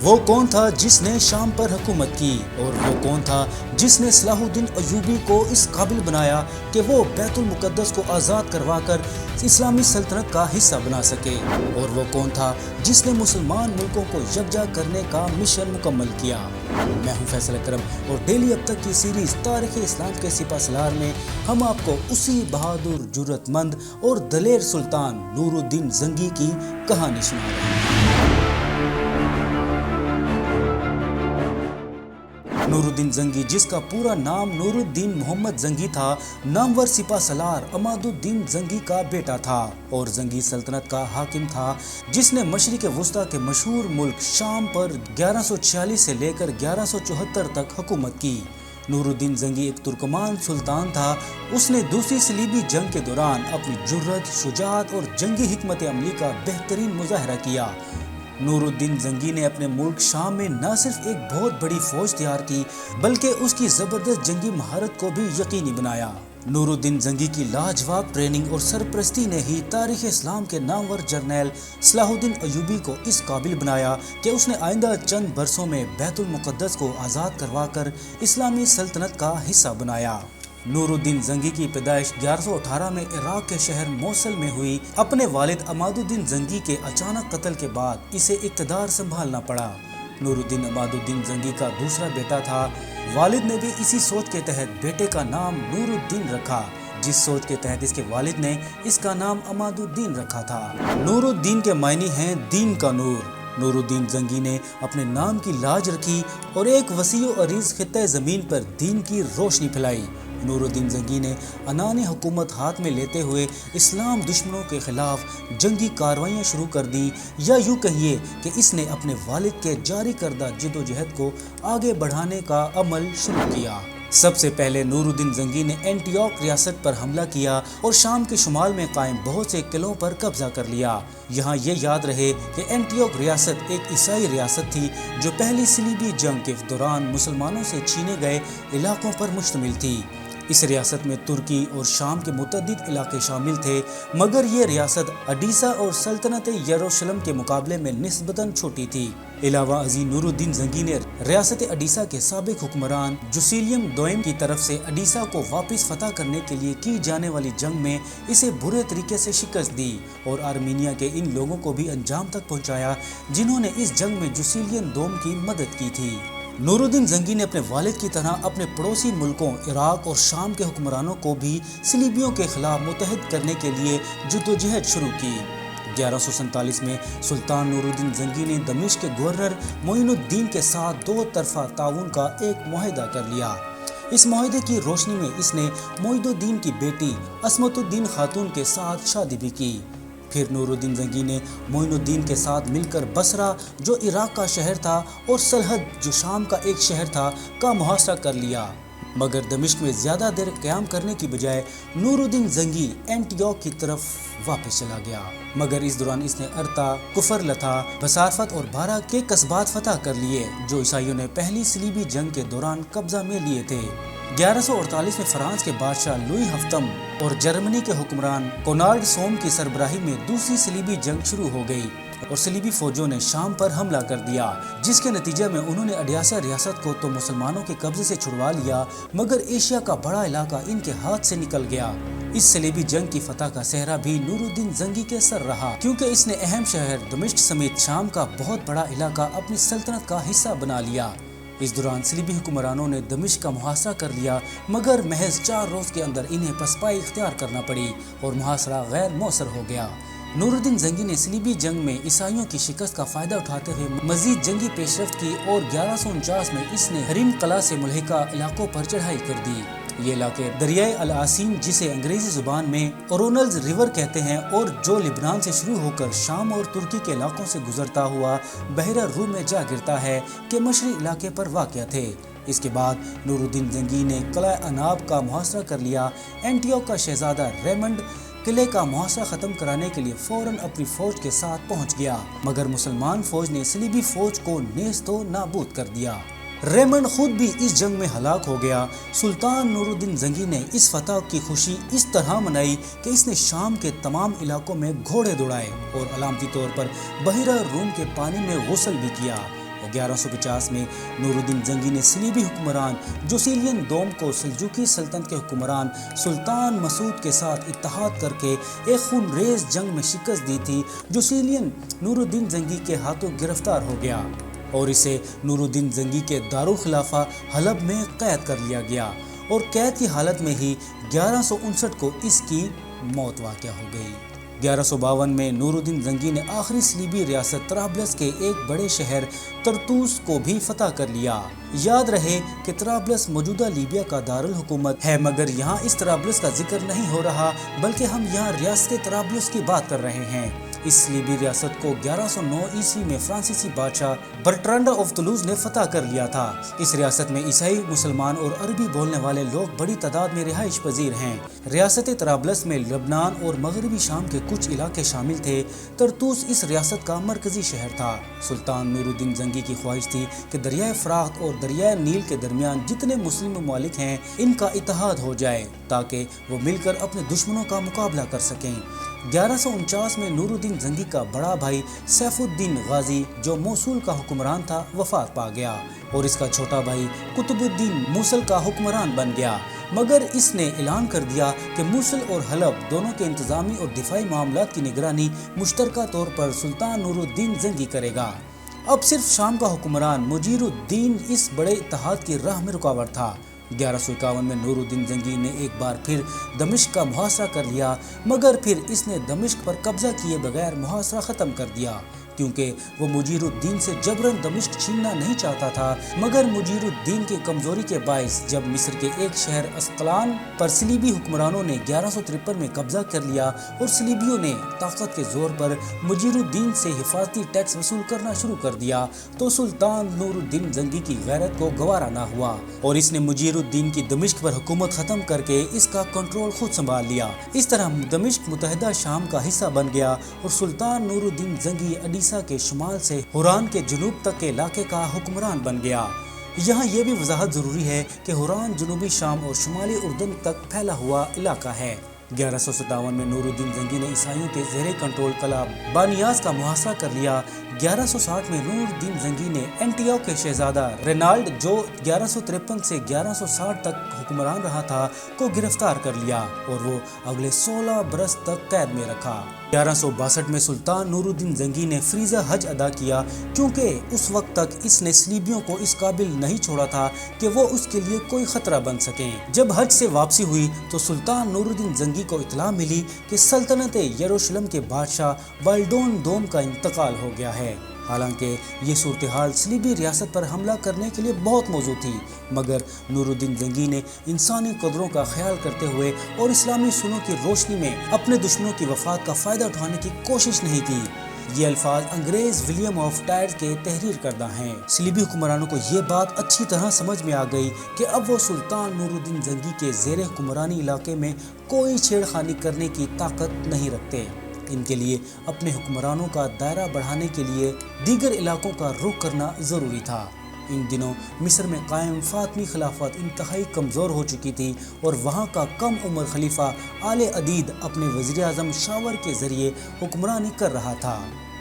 وہ کون تھا جس نے شام پر حکومت کی، اور وہ کون تھا جس نے صلاح الدین ایوبی کو اس قابل بنایا کہ وہ بیت المقدس کو آزاد کروا کر اسلامی سلطنت کا حصہ بنا سکے، اور وہ کون تھا جس نے مسلمان ملکوں کو یکجا کرنے کا مشن مکمل کیا۔ میں ہوں فیصل اکرم، اور ڈیلی اب تک کی سیریز تاریخ اسلام کے سپہ سالار میں ہم آپ کو اسی بہادر، جرأت مند اور دلیر سلطان نور الدین زنگی کی کہانی سنا رہے ہیں۔ نور الدین زنگی، جس کا پورا نام نور الدین محمد زنگی تھا، نامور سپہ سالار عماد الدین زنگی کا بیٹا تھا اور زنگی سلطنت کا حاکم تھا، جس نے مشرق وسطیٰ کے مشہور ملک شام پر 1146 سے لے کر 1174 تک حکومت کی۔ نور الدین زنگی ایک ترکمان سلطان تھا۔ اس نے دوسری صلیبی جنگ کے دوران اپنی جرأت، شجاعت اور جنگی حکمت عملی کا بہترین مظاہرہ کیا۔ نور الدین زنگی نے اپنے ملک شام میں نہ صرف ایک بہت بڑی فوج تیار کی، بلکہ اس کی زبردست جنگی مہارت کو بھی یقینی بنایا۔ نور الدین زنگی کی لاجواب ٹریننگ اور سرپرستی نے ہی تاریخ اسلام کے نامور جرنیل صلاح الدین ایوبی کو اس قابل بنایا کہ اس نے آئندہ چند برسوں میں بیت المقدس کو آزاد کروا کر اسلامی سلطنت کا حصہ بنایا۔ نور الدین زنگی کی پیدائش 1118 میں عراق کے شہر موصل میں ہوئی۔ اپنے والد عماد الدین زنگی کے اچانک قتل کے بعد اسے اقتدار سنبھالنا پڑا۔ نور الدین عماد الدین زنگی کا دوسرا بیٹا تھا۔ والد نے بھی اسی سوچ کے تحت بیٹے کا نام نور الدین رکھا، جس سوچ کے تحت اس کے والد نے اس کا نام عماد الدین رکھا تھا۔ نور الدین کے معنی ہیں دین کا نور۔ نور الدین زنگی نے اپنے نام کی لاج رکھی اور ایک وسیع و عریض خطہ زمین پر دین کی روشنی پھیلائی۔ نور الدین زنگی نے انانی حکومت ہاتھ میں لیتے ہوئے اسلام دشمنوں کے خلاف جنگی کارروائیاں شروع کر دیں، یا یوں کہیے کہ اس نے اپنے والد کے جاری کردہ جدوجہد کو آگے بڑھانے کا عمل شروع کیا۔ سب سے پہلے نور الدین زنگی نے اینٹیوک ریاست پر حملہ کیا اور شام کے شمال میں قائم بہت سے قلعوں پر قبضہ کر لیا۔ یہاں یہ یاد رہے کہ اینٹیوک ریاست ایک عیسائی ریاست تھی جو پہلی صلیبی جنگ کے دوران مسلمانوں سے چھینے گئے علاقوں پر مشتمل تھی۔ اس ریاست میں ترکی اور شام کے متعدد علاقے شامل تھے، مگر یہ ریاست اڈیسا اور سلطنت یروشلم کے مقابلے میں نسبتاً چھوٹی تھی۔ علاوہ ازیں نور الدین زنگی نے ریاست اڈیسا کے سابق حکمران جوسیلیم دوئم کی طرف سے اڈیسا کو واپس فتح کرنے کے لیے کی جانے والی جنگ میں اسے برے طریقے سے شکست دی، اور آرمینیا کے ان لوگوں کو بھی انجام تک پہنچایا جنہوں نے اس جنگ میں جوسیلیم دوم کی مدد کی تھی۔ نور الدین زنگی نے اپنے والد کی طرح اپنے پڑوسی ملکوں عراق اور شام کے حکمرانوں کو بھی صلیبیوں کے خلاف متحد کرنے کے لیے جدوجہد شروع کی۔ 1147 میں سلطان نور الدین زنگی نے دمشق کے گورنر معین الدین کے ساتھ دو طرفہ تعاون کا ایک معاہدہ کر لیا۔ اس معاہدے کی روشنی میں اس نے معین الدین کی بیٹی عصمت الدین خاتون کے ساتھ شادی بھی کی۔ پھر نور الدین زنگی نے معین الدین کے ساتھ مل کر بصرہ، جو عراق کا شہر تھا، اور سلہد، جو شام کا ایک شہر تھا، کا محاصرہ کر لیا۔ مگر دمشق میں زیادہ دیر قیام کرنے کی بجائے نور الدین زنگی اینٹیوک کی طرف واپس چلا گیا، مگر اس دوران اس نے ارتا، کفر لتھا، بصارفت اور بارہ کے قصبات فتح کر لیے جو عیسائیوں نے پہلی صلیبی جنگ کے دوران قبضہ میں لیے تھے۔ 1148 میں فرانس کے بادشاہ لوئی ہفتم اور جرمنی کے حکمران کونراڈ سوم کی سربراہی میں دوسری صلیبی جنگ شروع ہو گئی اور صلیبی فوجوں نے شام پر حملہ کر دیا، جس کے نتیجے میں انہوں نے اڈیاسا ریاست کو تو مسلمانوں کے قبضے سے چھڑوا لیا، مگر ایشیا کا بڑا علاقہ ان کے ہاتھ سے نکل گیا۔ اس صلیبی جنگ کی فتح کا سہرا بھی نور الدین زنگی کے سر رہا، کیونکہ اس نے اہم شہر دمشق سمیت شام کا بہت بڑا علاقہ اپنی سلطنت کا حصہ بنا لیا۔ اس دوران صلیبی حکمرانوں نے دمشق کا محاصرہ کر لیا، مگر محض 4 روز کے اندر انہیں پسپائی اختیار کرنا پڑی اور محاصرہ غیر مؤثر ہو گیا۔ نور الدین زنگی نے صلیبی جنگ میں عیسائیوں کی شکست کا فائدہ اٹھاتے ہوئے مزید جنگی پیشرفت کی اور 1149 میں اس نے حریم قلعہ سے ملحقہ علاقوں پر چڑھائی کر دی۔ یہ علاقے دریائے العاصین، جسے انگریزی زبان میں اورونلز ریور کہتے ہیں، اور جو لبنان سے شروع ہو کر شام اور ترکی کے علاقوں سے گزرتا ہوا بحیرہ روم میں جا گرتا ہے، کے مشرقی علاقے پر واقع تھے۔ اس کے بعد نور الدین زنگی نے قلعہ اناب کا محاصرہ کر لیا۔ اینٹیوک کا شہزادہ ریمنڈ قلعے کا محاصرہ ختم کرانے کے لیے فوراً اپنی فوج کے ساتھ پہنچ گیا، مگر مسلمان فوج نے صلیبی فوج کو نیست و نابود کر دیا۔ ریمنڈ خود بھی اس جنگ میں ہلاک ہو گیا۔ سلطان نور الدین زنگی نے اس فتح کی خوشی اس طرح منائی کہ اس نے شام کے تمام علاقوں میں گھوڑے دوڑائے اور علامتی طور پر بحیرہ روم کے پانی میں غسل بھی کیا۔ 1150 میں نورالدین زنگی نے صلیبی حکمران جوسیلین دوم کو سلجوقی سلطنت کے حکمران سلطان مسعود کے ساتھ اتحاد کر کے ایک خون ریز جنگ میں شکست دی تھی۔ جوسیلین نورالدین زنگی کے ہاتھوں گرفتار ہو گیا اور اسے نورالدین زنگی کے دارالخلافہ حلب میں قید کر لیا گیا اور قید کی حالت میں ہی 1159 کو اس کی موت واقع ہو گئی۔ 1152 میں نورالدین زنگی نے آخری صلیبی ریاست طرابلس کے ایک بڑے شہر طرطوس کو بھی فتح کر لیا۔ یاد رہے کہ طرابلس موجودہ لیبیا کا دارالحکومت ہے، مگر یہاں اس طرابلس کا ذکر نہیں ہو رہا، بلکہ ہم یہاں ریاست طرابلس کی بات کر رہے ہیں۔ اس صلیبی ریاست کو 1109 عیسوی میں فرانسیسی بادشاہ برٹرانڈ آف تولوز نے فتح کر لیا تھا۔ اس ریاست میں عیسائی، مسلمان اور عربی بولنے والے لوگ بڑی تعداد میں رہائش پذیر ہیں۔ ریاست طرابلس میں لبنان اور مغربی شام کے کچھ علاقے شامل تھے۔ طرطوس اس ریاست کا مرکزی شہر تھا۔ سلطان نورالدین زنگی کی خواہش تھی کہ دریائے فرات اور دریائے نیل کے درمیان جتنے مسلم ممالک ہیں ان کا اتحاد ہو جائے تاکہ وہ مل کر اپنے دشمنوں کا مقابلہ کر سکیں۔ 1149 میں نورالدین زنگی کا بڑا بھائی سیف الدین غازی جو موصول کا حکمران تھا وفات پا گیا اور اس کا چھوٹا بھائی قطب الدین موصل کا حکمران بن گیا، مگر اس نے اعلان کر دیا کہ موصل اور حلب دونوں کے انتظامی اور دفاعی معاملات کی نگرانی مشترکہ طور پر سلطان نورالدین زنگی کرے گا۔ اب صرف شام کا حکمران مجیر الدین اس بڑے اتحاد کی راہ میں رکاوٹ تھا۔ 1151 میں نورالدین زنگی نے ایک بار پھر دمشق کا محاصرہ کر لیا، مگر پھر اس نے دمشق پر قبضہ کیے بغیر محاصرہ ختم کر دیا، کیونکہ وہ مجیر الدین سے جبراً دمشق چھیننا نہیں چاہتا تھا۔ مگر مجیر الدین کی کمزوری کے باعث جب مصر کے ایک شہر اسقلان پر صلیبی حکمرانوں نے 1153 میں قبضہ کر لیا اور صلیبیوں نے طاقت کے زور پر مجیر الدین سے حفاظتی ٹیکس وصول کرنا شروع کر دیا، تو سلطان نورالدین زنگی کی غیرت کو گوارا نہ ہوا اور اس نے مجیر الدین کی دمشق پر حکومت ختم کر کے اس کا کنٹرول خود سنبھال لیا۔ اس طرح دمشق متحدہ شام کا حصہ بن گیا اور سلطان نورالدین زنگی اڈیسہ کے شمال سے ہوران کے جنوب تک کے علاقے کا حکمران بن گیا۔ یہاں یہ بھی وضاحت ضروری ہے کہ ہوران جنوبی شام اور شمالی اردن تک پھیلا ہوا علاقہ ہے۔ 1157 میں نورالدین زنگی نے عیسائیوں کے زیر کنٹرول قلعہ بانیاس کا محاصرہ کر لیا۔ 1160 میں نورالدین زنگی نے اینٹیوک کے شہزادہ رینالڈ جو 1153 سے 1160 تک حکمران رہا تھا کو گرفتار کر لیا اور وہ اگلے 16 برس تک قید میں رکھا۔ 1162 میں سلطان نورالدین زنگی نے فریضہ حج ادا کیا، کیونکہ اس وقت تک اس نے صلیبیوں کو اس قابل نہیں چھوڑا تھا کہ وہ اس کے لیے کوئی خطرہ بن سکیں۔ جب حج سے واپسی ہوئی تو سلطان نورالدین زنگی کو اطلاع ملی کہ سلطنت یروشلم کے بادشاہ والڈون دوم کا انتقال ہو گیا ہے۔ حالانکہ یہ صورتحال صلیبی ریاست پر حملہ کرنے کے لیے بہت موزوں تھی، مگر نورالدین زنگی نے انسانی قدروں کا خیال کرتے ہوئے اور اسلامی سنوں کی روشنی میں اپنے دشمنوں کی وفات کا فائدہ اٹھانے کی کوشش نہیں کی۔ یہ الفاظ انگریز ولیم آف ٹائر کے تحریر کردہ ہیں۔ صلیبی حکمرانوں کو یہ بات اچھی طرح سمجھ میں آ گئی کہ اب وہ سلطان نورالدین زنگی کے زیر حکمرانی علاقے میں کوئی چھیڑ خانی کرنے کی طاقت نہیں رکھتے۔ ان کے لیے اپنے حکمرانوں کا دائرہ بڑھانے کے لیے دیگر علاقوں کا رخ کرنا ضروری تھا۔ ان دنوں مصر میں قائم فاطمی خلافت انتہائی کمزور ہو چکی تھی اور وہاں کا کم عمر خلیفہ آل عدید اپنے وزیر اعظم شاور کے ذریعے حکمرانی کر رہا تھا۔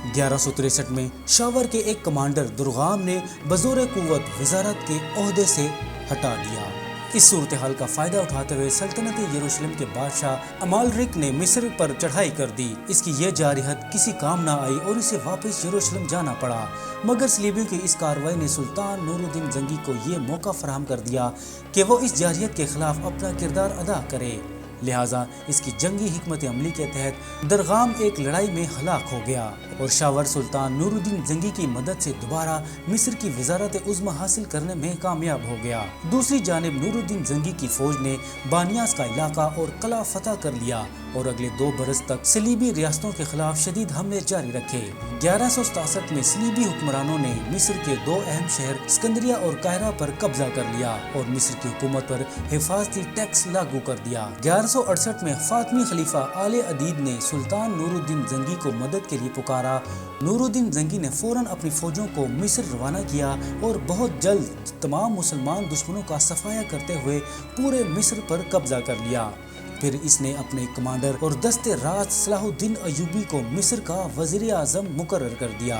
1163 میں شاور کے ایک کمانڈر درغام نے بزور قوت وزارت کے عہدے سے ہٹا دیا۔ اس صورتحال کا فائدہ اٹھاتے ہوئے سلطنت یروشلم کے بادشاہ امالرک نے مصر پر چڑھائی کر دی۔ اس کی یہ جارحیت کسی کام نہ آئی اور اسے واپس یروشلم جانا پڑا، مگر صلیبیوں کی اس کارروائی نے سلطان نورالدین زنگی کو یہ موقع فراہم کر دیا کہ وہ اس جارحیت کے خلاف اپنا کردار ادا کرے۔ لہٰذا اس کی جنگی حکمت عملی کے تحت درغام ایک لڑائی میں ہلاک ہو گیا اور شاور سلطان نورالدین زنگی کی مدد سے دوبارہ مصر کی وزارت عظمیٰ حاصل کرنے میں کامیاب ہو گیا۔ دوسری جانب نورالدین زنگی کی فوج نے بانیاس کا علاقہ اور قلعہ فتح کر لیا اور اگلے 2 برس تک صلیبی ریاستوں کے خلاف شدید حملے جاری رکھے۔ 1167 میں صلیبی حکمرانوں نے مصر کے 2 اہم شہر اسکندریہ اور قاہرہ پر قبضہ کر لیا اور مصر کی حکومت پر حفاظتی ٹیکس لاگو کر دیا۔ 1168 میں فاطمی خلیفہ آل عدید نے سلطان نورالدین زنگی کو مدد کے لیے پکارا۔ نورالدین زنگی نے فوراً اپنی فوجوں کو مصر روانہ کیا اور بہت جلد تمام مسلمان دشمنوں کا صفایا کرتے ہوئے پورے مصر پر قبضہ کر لیا۔ پھر اس نے اپنے کمانڈر اور دست راست صلاح الدین ایوبی کو مصر کا وزیر اعظم مقرر کر دیا۔